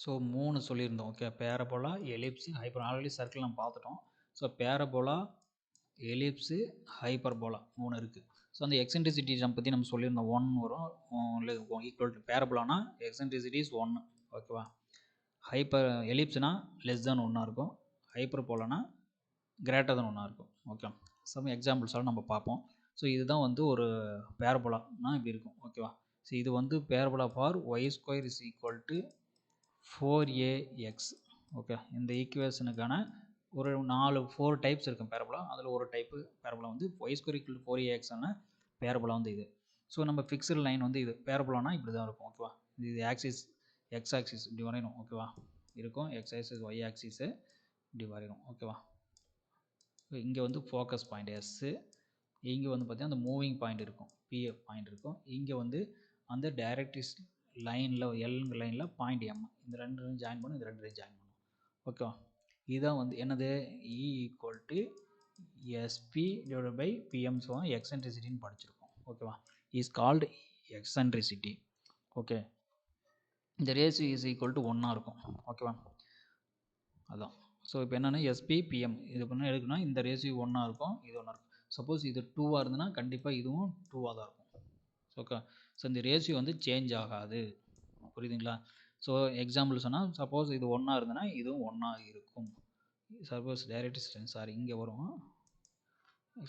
So 3 சொல்லியிருந்தோம். Okay, parabola, ellipse, hyper. Already circle நம்ம பார்த்துட்டோம். ஸோ பேரபோலா, எலிப்ஸு, ஹைப்பர்போலா 3 இருக்குது. ஸோ அந்த எக்ஸென்ட்ரிசிட்டி பற்றி நம்ம சொல்லியிருந்தோம். 1 வரும், இல்லை ஈக்குவல் டு பேரபோலானா எக்ஸென்ட்ரிசிட்டி இஸ் 1. ஓகேவா. ஹைப்பர் எலிப்ஸ்னா லெஸ் தேன் 1 இருக்கும். ஹைப்பர்போலானா கிரேட்டர் தேன் 1 இருக்கும். ஓகே, சம் எக்ஸாம்பிள்ஸால் நம்ம பார்ப்போம். ஸோ இதுதான் வந்து ஒரு பேரபோலானா இப்படி இருக்கும். ஓகேவா. ஸோ இது வந்து parabola for y square is equal to 4ax. Okay, இந்த ஈக்குவேஷனுக்கான ஒரு 4 டைப்ஸ் இருக்கும் பேரபோலா. அதில் ஒரு டைப்பு பேரபோலா வந்து ஒய் ஸ்கொயர் ஈக்குவல் 4ax ஆன பேரபோலா வந்து இது. ஸோ நம்ம ஃபிக்ஸ்டு லைன் வந்து இது பேரபோலானா இப்படி தான் இருக்கும். ஓகேவா. இது ஆக்சிஸ் எக்ஸ் ஆக்சிஸ் இப்படி வரையணும். ஓகேவா, இருக்கும் எக்ஸ் ஆக்சிஸ் ஒய் ஆக்சிஸு இப்படி வரையணும். ஓகேவா. இங்கே வந்து ஃபோக்கஸ் பாயிண்ட் எஸ்ஸு, இங்கே வந்து பார்த்தீங்கன்னா அந்த மூவிங் பாயிண்ட் இருக்கும், பிஎஃப் பாயிண்ட் இருக்கும். இங்கே வந்து அந்த டைரக்ட்ரிஸ் லைனில் எல்ங்க லைனில் பாயிண்ட் எம், இந்த ரெண்டு ஜாயின் பண்ணும், இந்த ரெண்டு ஜாயின் பண்ணும். ஓகேவா. இதுதான் வந்து என்னது e equal to SP divide by PM. So எக்ஸென்ட்ரிசிட்டின்னு படிச்சிருக்கோம். ஓகேவா. Is called eccentricity. ஓகே, இந்த ரேஷியோ இஸ் ஈக்குவல் டு 1 இருக்கும். ஓகேவா, அதான். ஸோ இப்போ என்னென்னா எஸ்பி பிஎம் இது பண்ண எடுக்கணும்னா இந்த ரேஷியோ 1 இருக்கும், இது 1 இருக்கும். சப்போஸ் இது 2 இருந்ததுன்னா கண்டிப்பாக இதுவும் 2 தான் இருக்கும். ஓகே, ஸோ இந்த ரேஷியோ வந்து சேஞ்ச் ஆகாது. புரியுதுங்களா. ஸோ எக்ஸாம்பிள் சொன்னால் சப்போஸ் இது 1 இருந்ததுன்னா இதுவும் 1 இருக்கும். சப்போஸ் டைரக்ட்ரிஸ் லைன் சாரி இங்கே வரும்.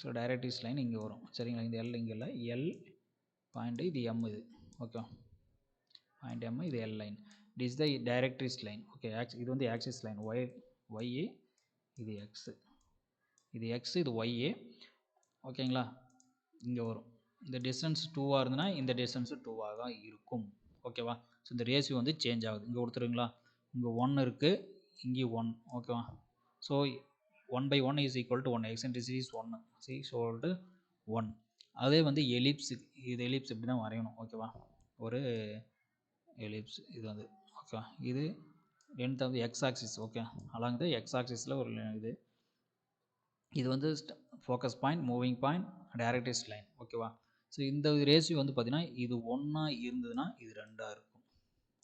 ஸோ டைரக்ட்ரிஸ் லைன் இங்கே வரும். சரிங்களா. இந்த எல் இங்கே இல்லை, எல் பாயிண்ட் இது எம் இது. ஓகே, பாயிண்ட் எம் இது L line. It is the directrix line. Okay, இது வந்து ஆக்சிஸ் லைன் ஒய்ஏ, இது எக்ஸு, இது எக்ஸ், இது ஒய்ஏ. ஓகேங்களா. இங்கே வரும். இந்த டிஸ்டன்ஸ் 2 இருந்ததுன்னா இந்த டிஸ்டன்ஸு 2 தான் இருக்கும். ஓகேவா. ஸோ இந்த ரேஷியோ வந்து சேஞ்ச் ஆகுது. இங்கே கொடுத்துருங்களா, இங்கே 1 இருக்குது, இங்கே 1. ஓகேவா. So 1/1 is equal to 1, eccentricity is 1, C equal 1. அதே வந்து எலிப்ஸு, இது எலிப்ஸ் இப்படி தான் வரையணும். ஓகேவா. ஒரு எலிப்ஸ் இது வந்து. ஓகே, இது length of X axis. Okay, along the X ஆக்சிஸில் ஒரு இது வந்து focus point, moving point, directrix line. ஓகேவா. ஸோ இந்த ரேஷியோ வந்து பார்த்தீங்கன்னா இது 1 இருந்ததுன்னா இது 2 இருக்கும்.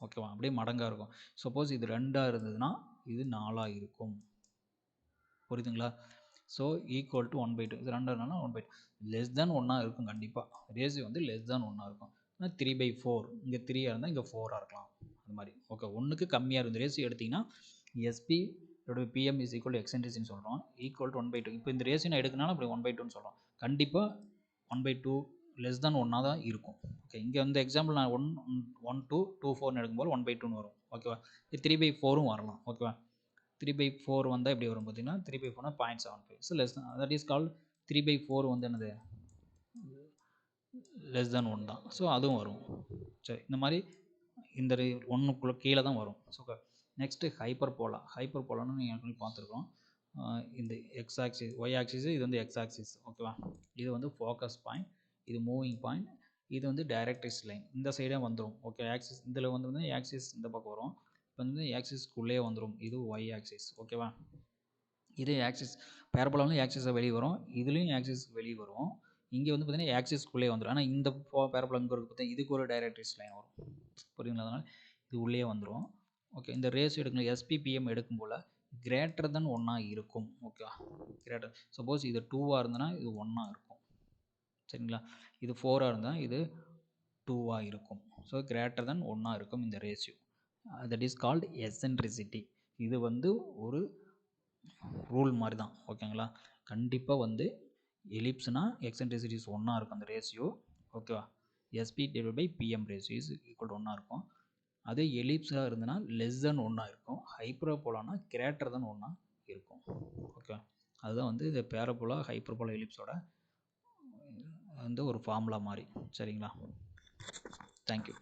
ஓகேவா, அப்படியே மடங்காக இருக்கும். சப்போஸ் இது 2 இருந்ததுன்னா இது 4 இருக்கும். புரியுதுங்களா. So equal to 1/2. இது 2 இருந்தாலும் 1/2 லெஸ் தேன் 1 இருக்கும். கண்டிப்பாக ரேஷியோ வந்து லெஸ் தேன் 1 இருக்கும். 3/4 இங்கே 3 இருந்தால் இங்கே 4 இருக்கலாம். அது மாதிரி. ஓகே, 1க்கு கம்மியாக இருந்த ரேஷியோ எடுத்திங்கன்னா எஸ்பி பிஎம் இஸ் ஈக்குவல் எக்ஸென்ட்ரிசிட்டின்னு சொல்கிறோம், ஈக்குவல் டு 1/2. இப்போ இந்த ரேஷியோ நான் எடுக்கனாலும் அப்படி 1/2ன்னு சொல்கிறோம். கண்டிப்பாக 1/2 லெஸ் தேன் 1 தான் இருக்கும். ஓகே, இங்கே வந்து எக்ஸாம்பிள் நான் 1 to 2/4 எடுக்கும்போது 1/2ன்னு வரும். ஓகேவா. 3/4 வரலாம். ஓகேவா. 3/4 வந்தால் எப்படி வரும் பார்த்தீங்கன்னா 3/4 0.75. ஸோ லெஸ் தான், தட் இஸ் கால்ட் 3/4 வந்து என்னது லெஸ் தேன் 1 தான். ஸோ அதுவும் வரும். சரி, இந்த மாதிரி இந்த 1க்குள்ளே கீழே தான் வரும். ஸோ நெக்ஸ்ட்டு ஹைப்பர் போலான்னு நீங்கள் ஏற்கனவே பார்த்துருக்கோம். இந்த எக்ஸ் ஆக்சிஸ், ஒய் ஆக்சிஸ், இது வந்து எக்ஸ் ஆக்சிஸ். ஓகேவா. இது வந்து ஃபோக்கஸ் பாயிண்ட், இது மூவிங் பாயிண்ட், இது வந்து டைரக்ட்ரிஸ் லைன் இந்த சைடே வந்துடும். ஓகே, ஆக்சிஸ் இதில் வந்து ஆக்சிஸ் இந்த பக்கம் வரும். இப்போ வந்து ஆக்சிஸ்க்குள்ளே வந்துடும். இது ஒய் ஆக்சிஸ். ஓகேவா. இது ஆக்சிஸ் பேரபோலாவில் ஆக்சிஸாக வெளியே வரும், இதுலேயும் ஆக்சிஸ் வெளியே வரும். இங்கே வந்து பார்த்தீங்கன்னா ஆக்சிஸ்க்குள்ளே வந்துடும். ஆனால் இந்த பேரபோலா இங்கே பார்த்தீங்கன்னா இதுக்கு ஒரு டைரக்ட்ரிஸ் லைன் வரும். புரியுங்களா. அதனால் இது உள்ளே வந்துடும். ஓகே, இந்த ரேஷியோ எடுக்கணும், எஸ்பிபிஎம் எடுக்கும் போல் கிரேட்டர் தென் 1 இருக்கும். Okay, greater. சப்போஸ் இது 2 இருந்ததுன்னா இது 1 இருக்கும். சரிங்களா. இது 4 இருந்தால் இது 2 இருக்கும். ஸோ கிரேட்டர் தென் 1 இருக்கும் இந்த ratio. That is called eccentricity. இது வந்து ஒரு ரூல் மாதிரி தான். ஓகேங்களா. கண்டிப்பாக வந்து எலிப்ஸ்னால் எக்ஸென்ட்ரிசிட்டி இஸ் 1 இருக்கும் அந்த ரேஷியோ. ஓகேவா. SP divide by PM ratio is equal to 1 இருக்கும். அதே எலிப்ஸாக இருந்ததுன்னா லெஸ் தென் 1 இருக்கும். ஹைப்பர்போலானா கிரேட்டர் தென் 1 இருக்கும். ஓகே, அதுதான் வந்து இந்த பேரபோலா, ஹைப்பர்போலா, எலிப்ஸோட வந்து ஒரு ஃபார்முலா மாதிரி. சரிங்களா. தேங்க்யூ.